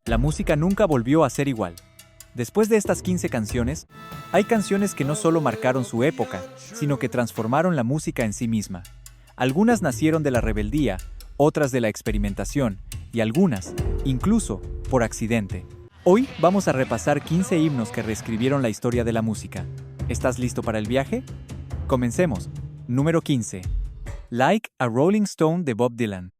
La música nunca volvió a ser igual. Después de estas 15 canciones, hay canciones que no solo marcaron su época, sino que transformaron la música en sí misma. Algunas nacieron de la rebeldía, otras de la experimentación, y algunas, incluso, por accidente. Hoy vamos a repasar 15 himnos que reescribieron la historia de la música. ¿Estás listo para el viaje? Comencemos. Número 15. Like a Rolling Stone de Bob Dylan.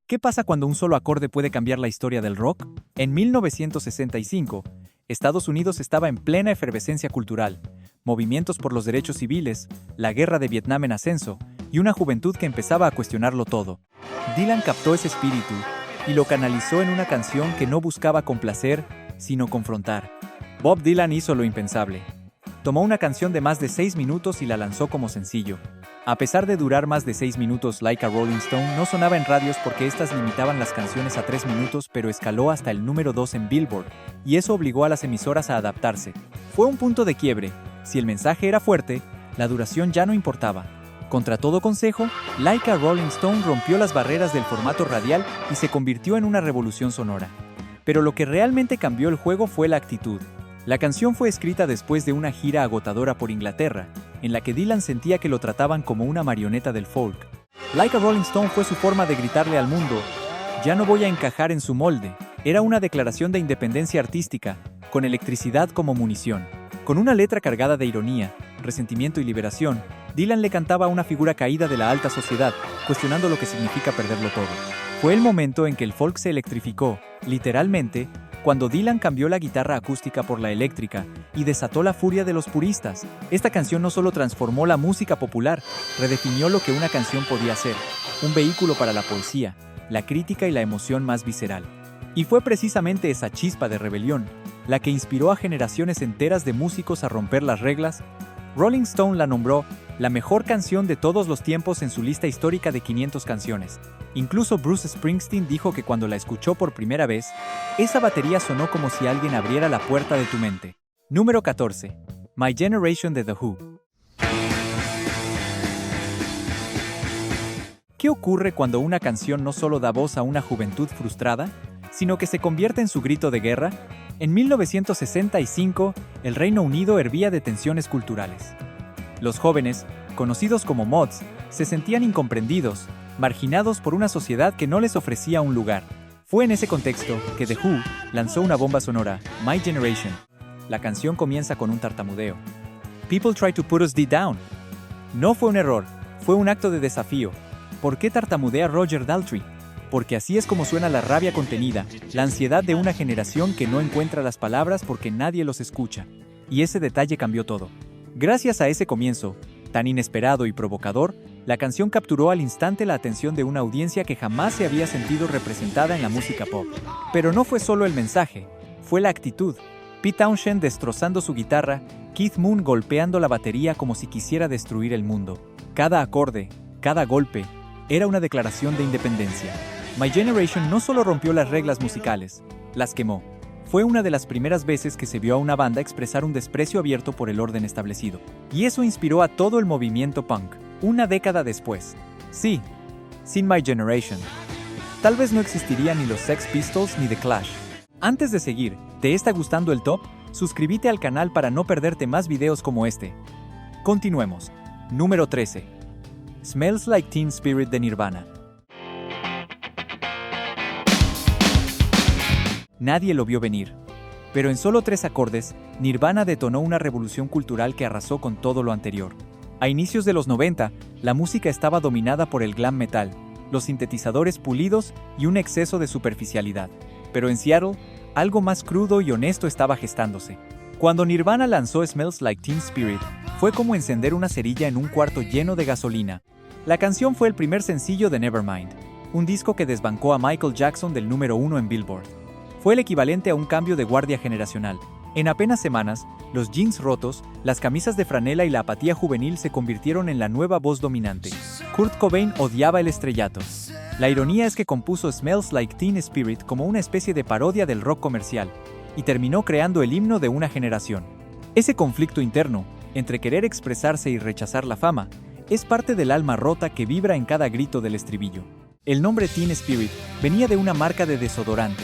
¿Qué pasa cuando un solo acorde puede cambiar la historia del rock? En 1965, Estados Unidos estaba en plena efervescencia cultural, movimientos por los derechos civiles, la guerra de Vietnam en ascenso y una juventud que empezaba a cuestionarlo todo. Dylan captó ese espíritu y lo canalizó en una canción que no buscaba complacer, sino confrontar. Bob Dylan hizo lo impensable. Tomó una canción de más de 6 minutos y la lanzó como sencillo. A pesar de durar más de 6 minutos, Like a Rolling Stone no sonaba en radios porque estas limitaban las canciones a 3 minutos, pero escaló hasta el número 2 en Billboard, y eso obligó a las emisoras a adaptarse. Fue un punto de quiebre. Si el mensaje era fuerte, la duración ya no importaba. Contra todo consejo, Like a Rolling Stone rompió las barreras del formato radial y se convirtió en una revolución sonora. Pero lo que realmente cambió el juego fue la actitud. La canción fue escrita después de una gira agotadora por Inglaterra, en la que Dylan sentía que lo trataban como una marioneta del folk. Like a Rolling Stone fue su forma de gritarle al mundo: ya no voy a encajar en su molde. Era una declaración de independencia artística, con electricidad como munición. Con una letra cargada de ironía, resentimiento y liberación, Dylan le cantaba a una figura caída de la alta sociedad, cuestionando lo que significa perderlo todo. Fue el momento en que el folk se electrificó, literalmente, cuando Dylan cambió la guitarra acústica por la eléctrica y desató la furia de los puristas. Esta canción no solo transformó la música popular, redefinió lo que una canción podía ser: un vehículo para la poesía, la crítica y la emoción más visceral. Y fue precisamente esa chispa de rebelión la que inspiró a generaciones enteras de músicos a romper las reglas. Rolling Stone la nombró la mejor canción de todos los tiempos en su lista histórica de 500 canciones. Incluso Bruce Springsteen dijo que cuando la escuchó por primera vez, esa batería sonó como si alguien abriera la puerta de tu mente. Número 14. My Generation de The Who. ¿Qué ocurre cuando una canción no solo da voz a una juventud frustrada, sino que se convierte en su grito de guerra? En 1965, el Reino Unido hervía de tensiones culturales. Los jóvenes, conocidos como mods, se sentían incomprendidos, marginados por una sociedad que no les ofrecía un lugar. Fue en ese contexto que The Who lanzó una bomba sonora, My Generation. La canción comienza con un tartamudeo. People try to put us down. No fue un error, fue un acto de desafío. ¿Por qué tartamudea Roger Daltrey? Porque así es como suena la rabia contenida, la ansiedad de una generación que no encuentra las palabras porque nadie los escucha. Y ese detalle cambió todo. Gracias a ese comienzo, tan inesperado y provocador, la canción capturó al instante la atención de una audiencia que jamás se había sentido representada en la música pop. Pero no fue solo el mensaje, fue la actitud. Pete Townshend destrozando su guitarra, Keith Moon golpeando la batería como si quisiera destruir el mundo. Cada acorde, cada golpe, era una declaración de independencia. My Generation no solo rompió las reglas musicales, las quemó. Fue una de las primeras veces que se vio a una banda expresar un desprecio abierto por el orden establecido. Y eso inspiró a todo el movimiento punk, una década después. Sí, sin My Generation, tal vez no existirían ni los Sex Pistols ni The Clash. Antes de seguir, ¿te está gustando el top? Suscríbete al canal para no perderte más videos como este. Continuemos. Número 13. Smells Like Teen Spirit de Nirvana. Nadie lo vio venir. Pero en solo 3 acordes, Nirvana detonó una revolución cultural que arrasó con todo lo anterior. A inicios de los 90, la música estaba dominada por el glam metal, los sintetizadores pulidos y un exceso de superficialidad. Pero en Seattle, algo más crudo y honesto estaba gestándose. Cuando Nirvana lanzó Smells Like Teen Spirit, fue como encender una cerilla en un cuarto lleno de gasolina. La canción fue el primer sencillo de Nevermind, un disco que desbancó a Michael Jackson del número 1 en Billboard. Fue el equivalente a un cambio de guardia generacional. En apenas semanas, los jeans rotos, las camisas de franela y la apatía juvenil se convirtieron en la nueva voz dominante. Kurt Cobain odiaba el estrellato. La ironía es que compuso Smells Like Teen Spirit como una especie de parodia del rock comercial, y terminó creando el himno de una generación. Ese conflicto interno, entre querer expresarse y rechazar la fama, es parte del alma rota que vibra en cada grito del estribillo. El nombre Teen Spirit venía de una marca de desodorante.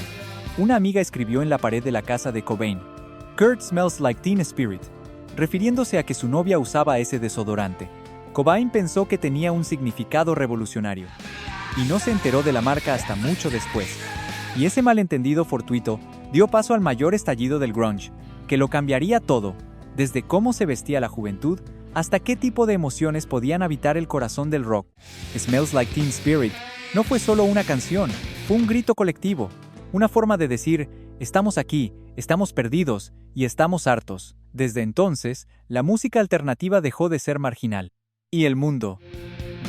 Una amiga escribió en la pared de la casa de Cobain, "Kurt smells like Teen Spirit", refiriéndose a que su novia usaba ese desodorante. Cobain pensó que tenía un significado revolucionario, y no se enteró de la marca hasta mucho después. Y ese malentendido fortuito dio paso al mayor estallido del grunge, que lo cambiaría todo, desde cómo se vestía la juventud hasta qué tipo de emociones podían habitar el corazón del rock. Smells Like Teen Spirit no fue solo una canción, fue un grito colectivo, una forma de decir, estamos aquí, estamos perdidos y estamos hartos. Desde entonces, la música alternativa dejó de ser marginal. Y el mundo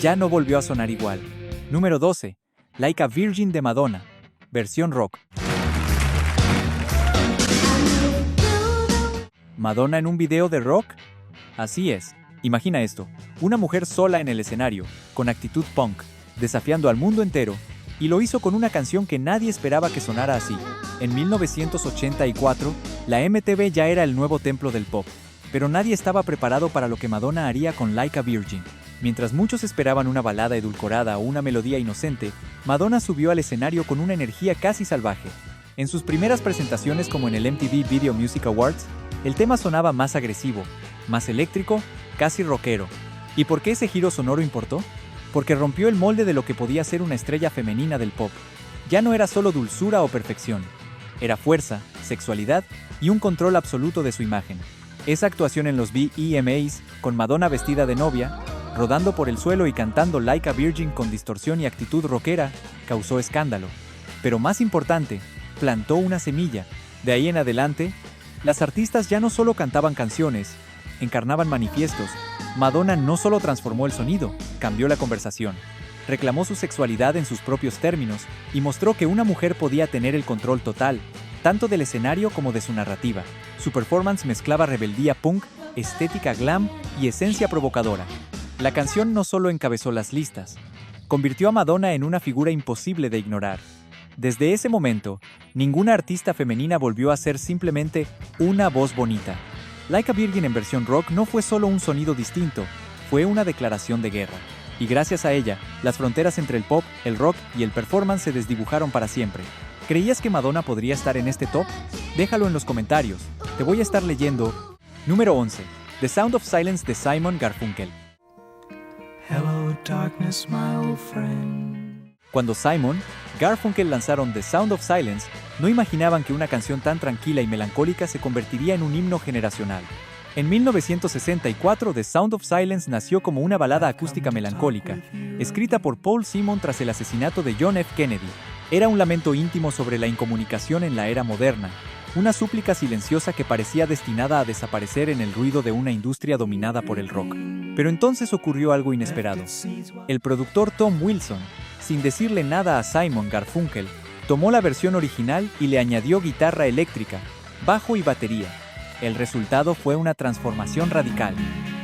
ya no volvió a sonar igual. Número 12. Like a Virgin de Madonna, versión rock. ¿Madonna en un video de rock? Así es. Imagina esto, una mujer sola en el escenario, con actitud punk, desafiando al mundo entero, y lo hizo con una canción que nadie esperaba que sonara así. En 1984, la MTV ya era el nuevo templo del pop, pero nadie estaba preparado para lo que Madonna haría con Like a Virgin. Mientras muchos esperaban una balada edulcorada o una melodía inocente, Madonna subió al escenario con una energía casi salvaje. En sus primeras presentaciones como en el MTV Video Music Awards, el tema sonaba más agresivo, más eléctrico, casi rockero. ¿Y por qué ese giro sonoro importó? Porque rompió el molde de lo que podía ser una estrella femenina del pop. Ya no era solo dulzura o perfección, era fuerza, sexualidad y un control absoluto de su imagen. Esa actuación en los VMAs, con Madonna vestida de novia, rodando por el suelo y cantando Like a Virgin con distorsión y actitud rockera, causó escándalo. Pero más importante, plantó una semilla. De ahí en adelante, las artistas ya no solo cantaban canciones, encarnaban manifiestos. Madonna no solo transformó el sonido, cambió la conversación. Reclamó su sexualidad en sus propios términos y mostró que una mujer podía tener el control total, tanto del escenario como de su narrativa. Su performance mezclaba rebeldía punk, estética glam y esencia provocadora. La canción no solo encabezó las listas, convirtió a Madonna en una figura imposible de ignorar. Desde ese momento, ninguna artista femenina volvió a ser simplemente una voz bonita. Like a Virgin en versión rock no fue solo un sonido distinto, fue una declaración de guerra. Y gracias a ella, las fronteras entre el pop, el rock y el performance se desdibujaron para siempre. ¿Creías que Madonna podría estar en este top? Déjalo en los comentarios, te voy a estar leyendo. Número 11. The Sound of Silence de Simon Garfunkel. Hello, darkness, my old friend. Cuando Simon, Garfunkel lanzaron The Sound of Silence, no imaginaban que una canción tan tranquila y melancólica se convertiría en un himno generacional. En 1964, The Sound of Silence nació como una balada acústica melancólica, escrita por Paul Simon tras el asesinato de John F. Kennedy. Era un lamento íntimo sobre la incomunicación en la era moderna, una súplica silenciosa que parecía destinada a desaparecer en el ruido de una industria dominada por el rock. Pero entonces ocurrió algo inesperado. El productor Tom Wilson, sin decirle nada a Simon Garfunkel, tomó la versión original y le añadió guitarra eléctrica, bajo y batería. El resultado fue una transformación radical.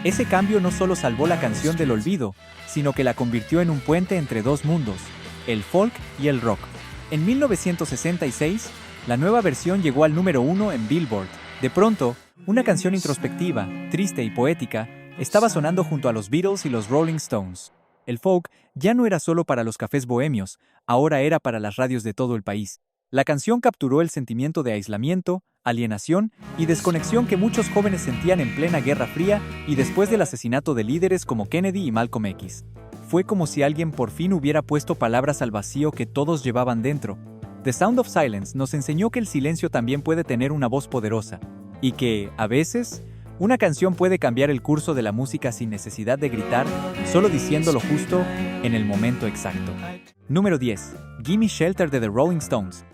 Ese cambio no solo salvó la canción del olvido, sino que la convirtió en un puente entre dos mundos, el folk y el rock. En 1966, la nueva versión llegó al número 1 en Billboard. De pronto, una canción introspectiva, triste y poética, estaba sonando junto a los Beatles y los Rolling Stones. El folk ya no era solo para los cafés bohemios, ahora era para las radios de todo el país. La canción capturó el sentimiento de aislamiento, alienación y desconexión que muchos jóvenes sentían en plena Guerra Fría y después del asesinato de líderes como Kennedy y Malcolm X. Fue como si alguien por fin hubiera puesto palabras al vacío que todos llevaban dentro. The Sound of Silence nos enseñó que el silencio también puede tener una voz poderosa, y que, a veces, una canción puede cambiar el curso de la música sin necesidad de gritar, solo diciendo lo justo en el momento exacto. Número 10. Gimme Shelter de The Rolling Stones.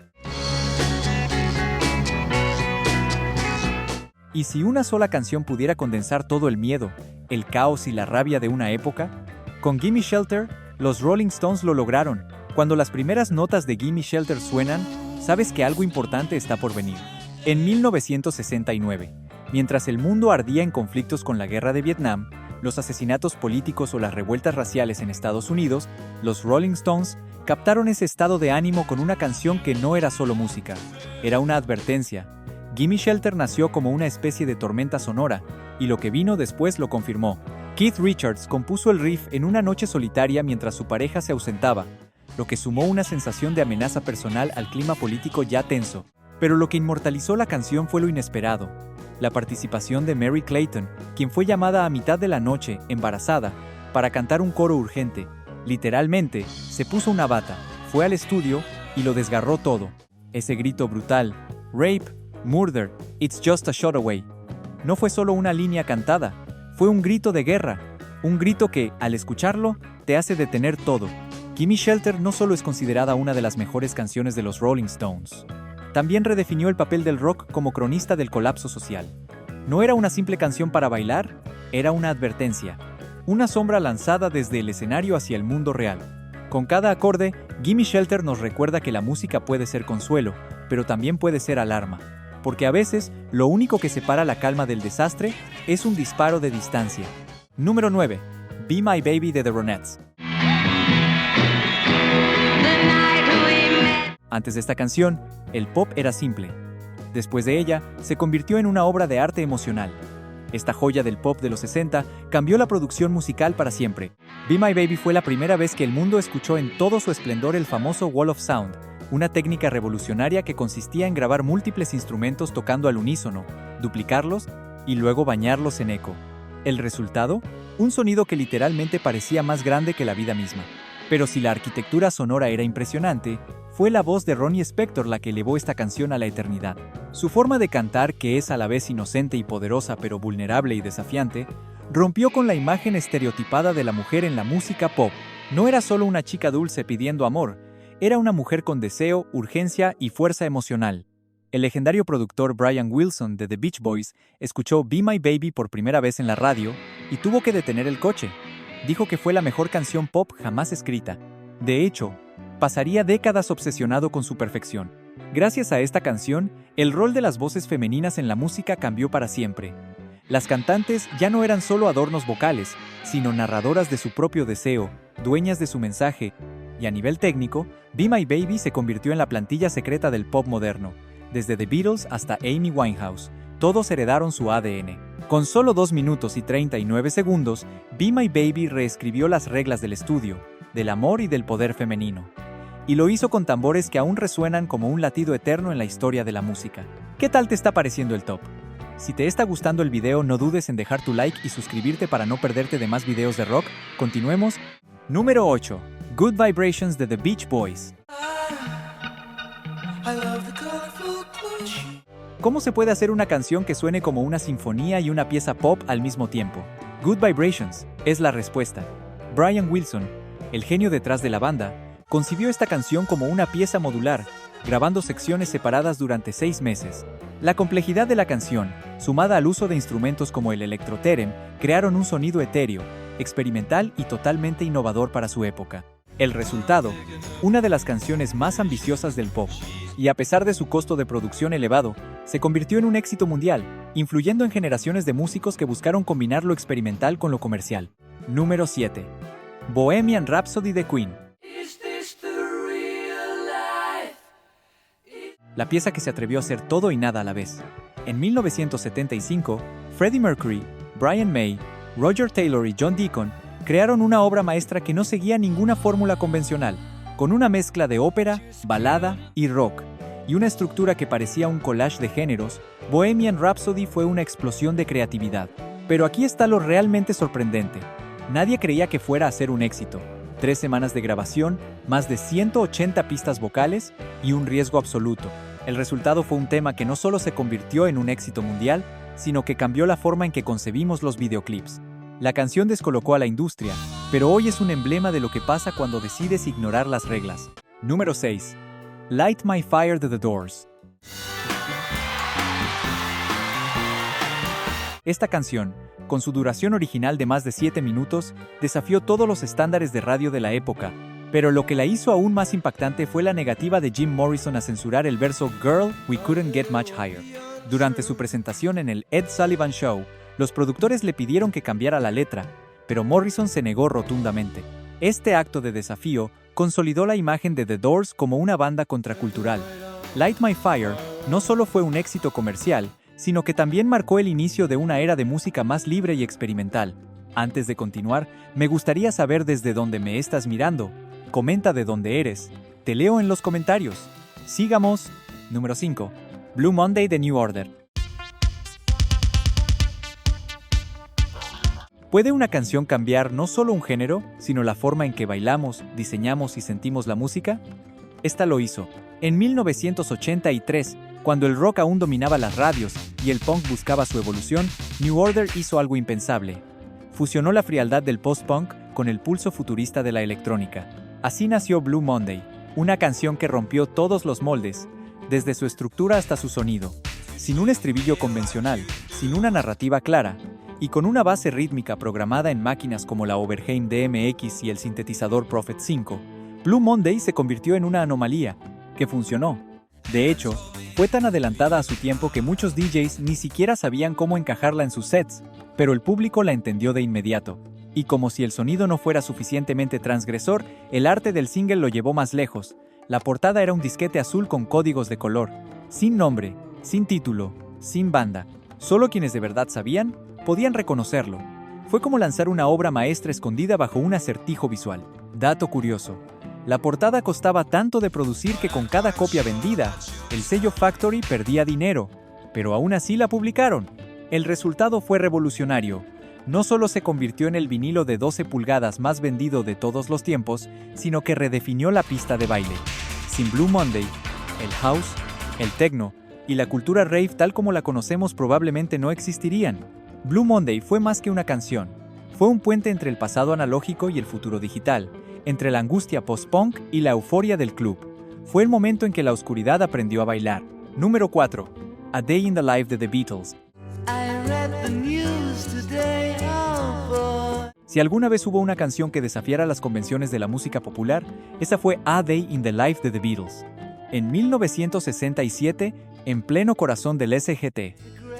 ¿Y si una sola canción pudiera condensar todo el miedo, el caos y la rabia de una época? Con Gimme Shelter, los Rolling Stones lo lograron. Cuando las primeras notas de Gimme Shelter suenan, sabes que algo importante está por venir. En 1969, mientras el mundo ardía en conflictos con la guerra de Vietnam, los asesinatos políticos o las revueltas raciales en Estados Unidos, los Rolling Stones captaron ese estado de ánimo con una canción que no era solo música, era una advertencia. Gimme Shelter nació como una especie de tormenta sonora, y lo que vino después lo confirmó. Keith Richards compuso el riff en una noche solitaria mientras su pareja se ausentaba. lo que sumó una sensación de amenaza personal al clima político ya tenso. Pero lo que inmortalizó la canción fue lo inesperado: la participación de Mary Clayton, quien fue llamada a mitad de la noche, embarazada, para cantar un coro urgente. Literalmente, se puso una bata, fue al estudio y lo desgarró todo. Ese grito brutal: "Rape, murder, it's just a shot away", no fue solo una línea cantada, fue un grito de guerra, un grito que, al escucharlo, te hace detener todo. Gimme Shelter no solo es considerada una de las mejores canciones de los Rolling Stones, también redefinió el papel del rock como cronista del colapso social. No era una simple canción para bailar, era una advertencia, una sombra lanzada desde el escenario hacia el mundo real. Con cada acorde, Gimme Shelter nos recuerda que la música puede ser consuelo, pero también puede ser alarma, porque a veces lo único que separa la calma del desastre es un disparo de distancia. Número 9. Be My Baby de The Ronettes. Antes de esta canción, el pop era simple. Después de ella, se convirtió en una obra de arte emocional. Esta joya del pop de los 60 cambió la producción musical para siempre. Be My Baby fue la primera vez que el mundo escuchó en todo su esplendor el famoso Wall of Sound, una técnica revolucionaria que consistía en grabar múltiples instrumentos tocando al unísono, duplicarlos y luego bañarlos en eco. ¿El resultado? Un sonido que literalmente parecía más grande que la vida misma. Pero si la arquitectura sonora era impresionante, fue la voz de Ronnie Spector la que elevó esta canción a la eternidad. Su forma de cantar, que es a la vez inocente y poderosa pero vulnerable y desafiante, rompió con la imagen estereotipada de la mujer en la música pop. No era solo una chica dulce pidiendo amor, era una mujer con deseo, urgencia y fuerza emocional. El legendario productor Brian Wilson de The Beach Boys escuchó Be My Baby por primera vez en la radio y tuvo que detener el coche. Dijo que fue la mejor canción pop jamás escrita. De hecho, pasaría décadas obsesionado con su perfección. Gracias a esta canción, el rol de las voces femeninas en la música cambió para siempre. Las cantantes ya no eran solo adornos vocales, sino narradoras de su propio deseo, dueñas de su mensaje, y a nivel técnico, Be My Baby se convirtió en la plantilla secreta del pop moderno. Desde The Beatles hasta Amy Winehouse, todos heredaron su ADN. Con solo 2 minutos y 39 segundos, Be My Baby reescribió las reglas del estudio, del amor y del poder femenino. Y lo hizo con tambores que aún resuenan como un latido eterno en la historia de la música. ¿Qué tal te está pareciendo el top? Si te está gustando el video, no dudes en dejar tu like y suscribirte para no perderte de más videos de rock. Continuemos. Número 8. Good Vibrations de The Beach Boys. I love the colorful clothes. ¿Cómo se puede hacer una canción que suene como una sinfonía y una pieza pop al mismo tiempo? Good Vibrations es la respuesta. Brian Wilson, el genio detrás de la banda, concibió esta canción como una pieza modular, grabando secciones separadas durante 6 meses. La complejidad de la canción, sumada al uso de instrumentos como el electroterem, crearon un sonido etéreo, experimental y totalmente innovador para su época. El resultado, una de las canciones más ambiciosas del pop, y a pesar de su costo de producción elevado, se convirtió en un éxito mundial, influyendo en generaciones de músicos que buscaron combinar lo experimental con lo comercial. Número 7. Bohemian Rhapsody de Queen. Is this the real life? La pieza que se atrevió a hacer todo y nada a la vez. En 1975, Freddie Mercury, Brian May, Roger Taylor y John Deacon crearon una obra maestra que no seguía ninguna fórmula convencional, con una mezcla de ópera, balada y rock, y una estructura que parecía un collage de géneros. Bohemian Rhapsody fue una explosión de creatividad. Pero aquí está lo realmente sorprendente. Nadie creía que fuera a ser un éxito. 3 semanas de grabación, más de 180 pistas vocales y un riesgo absoluto. El resultado fue un tema que no solo se convirtió en un éxito mundial, sino que cambió la forma en que concebimos los videoclips. La canción descolocó a la industria, pero hoy es un emblema de lo que pasa cuando decides ignorar las reglas. Número 6. Light My Fire de The Doors. Esta canción, con su duración original de más de 7 minutos, desafió todos los estándares de radio de la época, pero lo que la hizo aún más impactante fue la negativa de Jim Morrison a censurar el verso "Girl, we couldn't get much higher". Durante su presentación en el Ed Sullivan Show, los productores le pidieron que cambiara la letra, pero Morrison se negó rotundamente. Este acto de desafío consolidó la imagen de The Doors como una banda contracultural. Light My Fire no solo fue un éxito comercial, sino que también marcó el inicio de una era de música más libre y experimental. Antes de continuar, me gustaría saber desde dónde me estás mirando. Comenta de dónde eres. Te leo en los comentarios. Sigamos. Número 5. Blue Monday de New Order. ¿Puede una canción cambiar no solo un género, sino la forma en que bailamos, diseñamos y sentimos la música? Esta lo hizo. En 1983, cuando el rock aún dominaba las radios y el punk buscaba su evolución, New Order hizo algo impensable. Fusionó la frialdad del post-punk con el pulso futurista de la electrónica. Así nació Blue Monday, una canción que rompió todos los moldes, desde su estructura hasta su sonido. Sin un estribillo convencional, sin una narrativa clara, y con una base rítmica programada en máquinas como la Oberheim DMX y el sintetizador Prophet 5, Blue Monday se convirtió en una anomalía, que funcionó. De hecho, fue tan adelantada a su tiempo que muchos DJs ni siquiera sabían cómo encajarla en sus sets, pero el público la entendió de inmediato. Y como si el sonido no fuera suficientemente transgresor, el arte del single lo llevó más lejos. La portada era un disquete azul con códigos de color, sin nombre, sin título, sin banda. Solo quienes de verdad sabían, podían reconocerlo. Fue como lanzar una obra maestra escondida bajo un acertijo visual. Dato curioso. La portada costaba tanto de producir que con cada copia vendida, el sello Factory perdía dinero, pero aún así la publicaron. El resultado fue revolucionario. No solo se convirtió en el vinilo de 12 pulgadas más vendido de todos los tiempos, sino que redefinió la pista de baile. Sin Blue Monday, el house, el techno y la cultura rave tal como la conocemos probablemente no existirían. Blue Monday fue más que una canción. Fue un puente entre el pasado analógico y el futuro digital, entre la angustia post-punk y la euforia del club. Fue el momento en que la oscuridad aprendió a bailar. Número 4. A Day in the Life de The Beatles. Si alguna vez hubo una canción que desafiara las convenciones de la música popular, esa fue A Day in the Life de The Beatles. En 1967, en pleno corazón del SGT,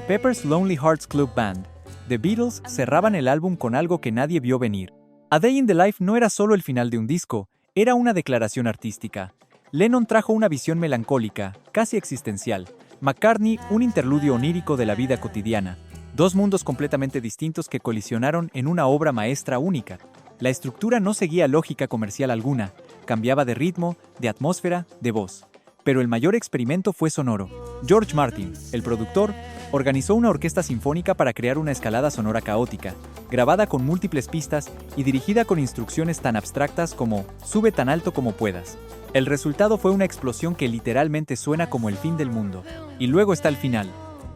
Pepper's Lonely Hearts Club Band, The Beatles cerraban el álbum con algo que nadie vio venir. A Day in the Life no era solo el final de un disco, era una declaración artística. Lennon trajo una visión melancólica, casi existencial. McCartney, un interludio onírico de la vida cotidiana. Dos mundos completamente distintos que colisionaron en una obra maestra única. La estructura no seguía lógica comercial alguna, cambiaba de ritmo, de atmósfera, de voz. Pero el mayor experimento fue sonoro. George Martin, el productor, organizó una orquesta sinfónica para crear una escalada sonora caótica, grabada con múltiples pistas y dirigida con instrucciones tan abstractas como «sube tan alto como puedas». El resultado fue una explosión que literalmente suena como el fin del mundo. Y luego está el final.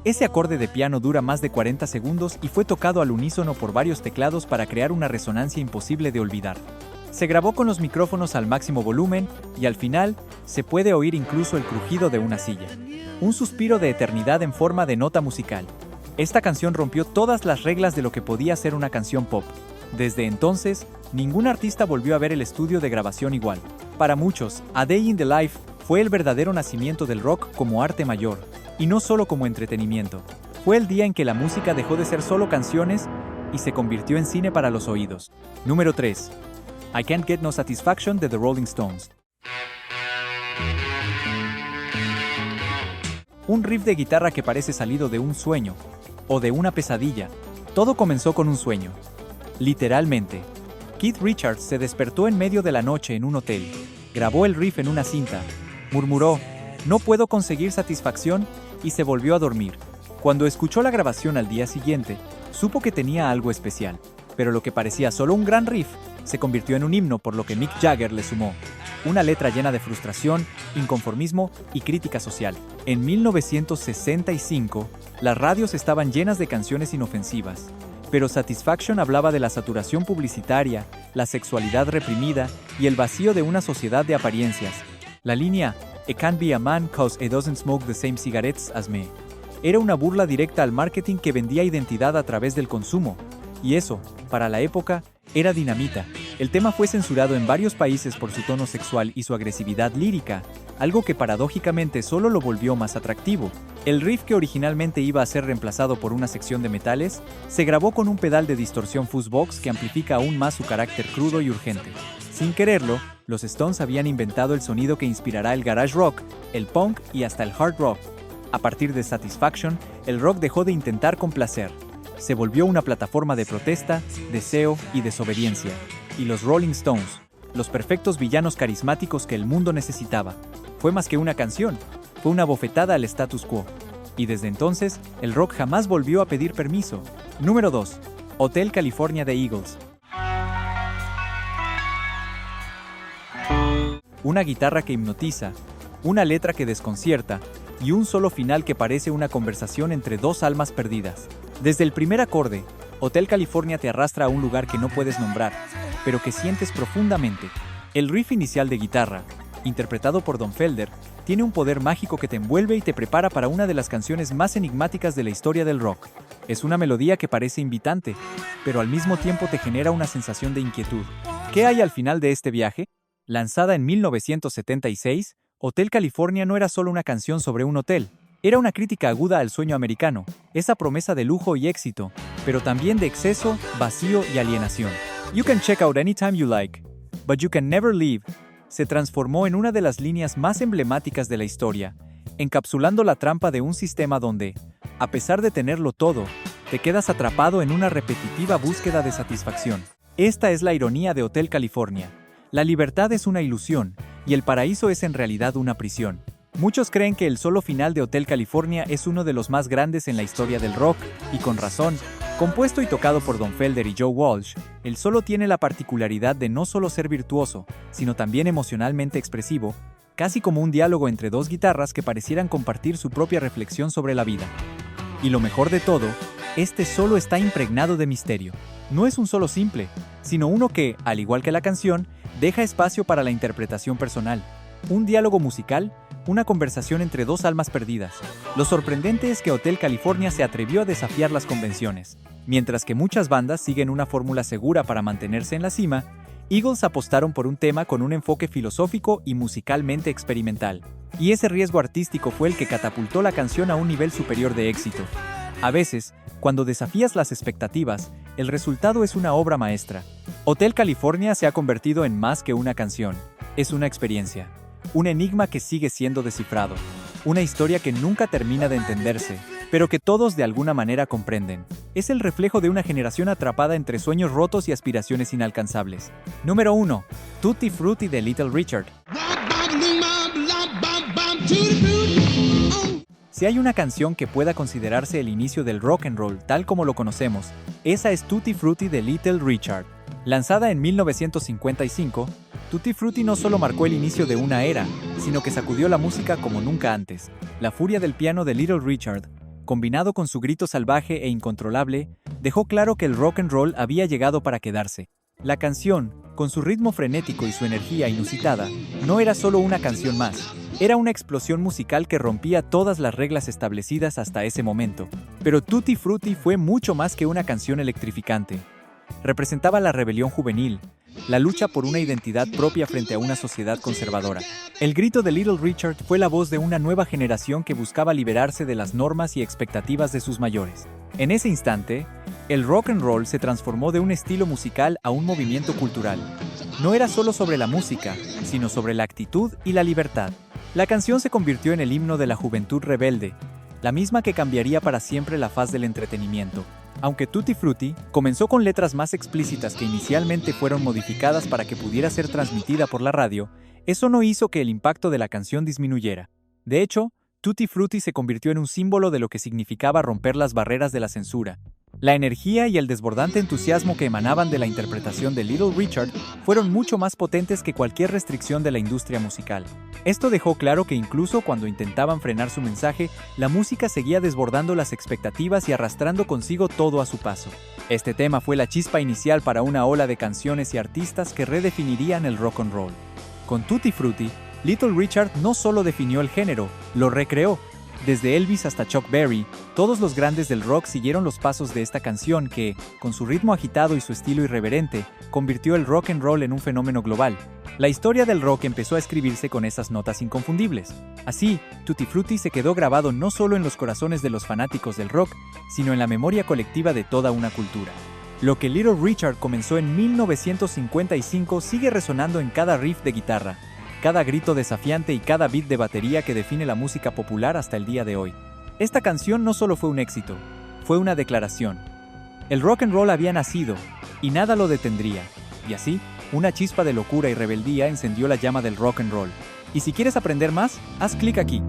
Ese acorde de piano dura más de 40 segundos y fue tocado al unísono por varios teclados para crear una resonancia imposible de olvidar. Se grabó con los micrófonos al máximo volumen y al final se puede oír incluso el crujido de una silla. Un suspiro de eternidad en forma de nota musical. Esta canción rompió todas las reglas de lo que podía ser una canción pop. Desde entonces, ningún artista volvió a ver el estudio de grabación igual. Para muchos, A Day in the Life fue el verdadero nacimiento del rock como arte mayor, y no solo como entretenimiento. Fue el día en que la música dejó de ser solo canciones y se convirtió en cine para los oídos. Número 3. I Can't Get No Satisfaction de The Rolling Stones. Un riff de guitarra que parece salido de un sueño, o de una pesadilla. Todo comenzó con un sueño. Literalmente. Keith Richards se despertó en medio de la noche en un hotel, grabó el riff en una cinta, murmuró, «No puedo conseguir satisfacción», y se volvió a dormir. Cuando escuchó la grabación al día siguiente, supo que tenía algo especial, pero lo que parecía solo un gran riff se convirtió en un himno, por lo que Mick Jagger le sumó una letra llena de frustración, inconformismo y crítica social. En 1965, las radios estaban llenas de canciones inofensivas, pero Satisfaction hablaba de la saturación publicitaria, la sexualidad reprimida y el vacío de una sociedad de apariencias. La línea "I can't be a man 'cause he doesn't smoke the same cigarettes as me" era una burla directa al marketing que vendía identidad a través del consumo. Y eso, para la época, era dinamita. El tema fue censurado en varios países por su tono sexual y su agresividad lírica, algo que paradójicamente solo lo volvió más atractivo. El riff, que originalmente iba a ser reemplazado por una sección de metales, se grabó con un pedal de distorsión fuzzbox que amplifica aún más su carácter crudo y urgente. Sin quererlo, los Stones habían inventado el sonido que inspirará el garage rock, el punk y hasta el hard rock. A partir de Satisfaction, el rock dejó de intentar complacer. Se volvió una plataforma de protesta, deseo y desobediencia. Y los Rolling Stones, los perfectos villanos carismáticos que el mundo necesitaba. Fue más que una canción, fue una bofetada al status quo. Y desde entonces, el rock jamás volvió a pedir permiso. Número 2. Hotel California de Eagles. Una guitarra que hipnotiza, una letra que desconcierta, y un solo final que parece una conversación entre dos almas perdidas. Desde el primer acorde, Hotel California te arrastra a un lugar que no puedes nombrar, pero que sientes profundamente. El riff inicial de guitarra, interpretado por Don Felder, tiene un poder mágico que te envuelve y te prepara para una de las canciones más enigmáticas de la historia del rock. Es una melodía que parece invitante, pero al mismo tiempo te genera una sensación de inquietud. ¿Qué hay al final de este viaje? Lanzada en 1976, Hotel California no era solo una canción sobre un hotel. Era una crítica aguda al sueño americano, esa promesa de lujo y éxito, pero también de exceso, vacío y alienación. You can check out anytime you like, but you can never leave. Se transformó en una de las líneas más emblemáticas de la historia, encapsulando la trampa de un sistema donde, a pesar de tenerlo todo, te quedas atrapado en una repetitiva búsqueda de satisfacción. Esta es la ironía de Hotel California. La libertad es una ilusión, y el paraíso es en realidad una prisión. Muchos creen que el solo final de Hotel California es uno de los más grandes en la historia del rock, y con razón. Compuesto y tocado por Don Felder y Joe Walsh, el solo tiene la particularidad de no solo ser virtuoso, sino también emocionalmente expresivo, casi como un diálogo entre dos guitarras que parecieran compartir su propia reflexión sobre la vida. Y lo mejor de todo, este solo está impregnado de misterio. No es un solo simple, sino uno que, al igual que la canción, deja espacio para la interpretación personal. Un diálogo musical, una conversación entre dos almas perdidas. Lo sorprendente es que Hotel California se atrevió a desafiar las convenciones. Mientras que muchas bandas siguen una fórmula segura para mantenerse en la cima, Eagles apostaron por un tema con un enfoque filosófico y musicalmente experimental. Y ese riesgo artístico fue el que catapultó la canción a un nivel superior de éxito. A veces, cuando desafías las expectativas, el resultado es una obra maestra. Hotel California se ha convertido en más que una canción. Es una experiencia. Un enigma que sigue siendo descifrado. Una historia que nunca termina de entenderse, pero que todos de alguna manera comprenden. Es el reflejo de una generación atrapada entre sueños rotos y aspiraciones inalcanzables. Número 1. Tutti Frutti de Little Richard. Si hay una canción que pueda considerarse el inicio del rock and roll tal como lo conocemos, esa es Tutti Frutti de Little Richard. Lanzada en 1955, Tutti Frutti no solo marcó el inicio de una era, sino que sacudió la música como nunca antes. La furia del piano de Little Richard, combinado con su grito salvaje e incontrolable, dejó claro que el rock and roll había llegado para quedarse. La canción, con su ritmo frenético y su energía inusitada, no era solo una canción más. Era una explosión musical que rompía todas las reglas establecidas hasta ese momento. Pero Tutti Frutti fue mucho más que una canción electrificante. Representaba la rebelión juvenil, la lucha por una identidad propia frente a una sociedad conservadora. El grito de Little Richard fue la voz de una nueva generación que buscaba liberarse de las normas y expectativas de sus mayores. En ese instante, el rock and roll se transformó de un estilo musical a un movimiento cultural. No era solo sobre la música, sino sobre la actitud y la libertad. La canción se convirtió en el himno de la juventud rebelde, la misma que cambiaría para siempre la faz del entretenimiento. Aunque Tutti Frutti comenzó con letras más explícitas que inicialmente fueron modificadas para que pudiera ser transmitida por la radio, eso no hizo que el impacto de la canción disminuyera. De hecho, Tutti Frutti se convirtió en un símbolo de lo que significaba romper las barreras de la censura. La energía y el desbordante entusiasmo que emanaban de la interpretación de Little Richard fueron mucho más potentes que cualquier restricción de la industria musical. Esto dejó claro que incluso cuando intentaban frenar su mensaje, la música seguía desbordando las expectativas y arrastrando consigo todo a su paso. Este tema fue la chispa inicial para una ola de canciones y artistas que redefinirían el rock and roll. Con Tutti Frutti, Little Richard no solo definió el género, lo recreó. Desde Elvis hasta Chuck Berry, todos los grandes del rock siguieron los pasos de esta canción que, con su ritmo agitado y su estilo irreverente, convirtió el rock and roll en un fenómeno global. La historia del rock empezó a escribirse con esas notas inconfundibles. Así, Tutti Frutti se quedó grabado no solo en los corazones de los fanáticos del rock, sino en la memoria colectiva de toda una cultura. Lo que Little Richard comenzó en 1955 sigue resonando en cada riff de guitarra, cada grito desafiante y cada beat de batería que define la música popular hasta el día de hoy. Esta canción no solo fue un éxito, fue una declaración. El rock and roll había nacido, y nada lo detendría. Y así, Una chispa de locura y rebeldía encendió la llama del rock and roll. Y si quieres aprender más, haz clic aquí.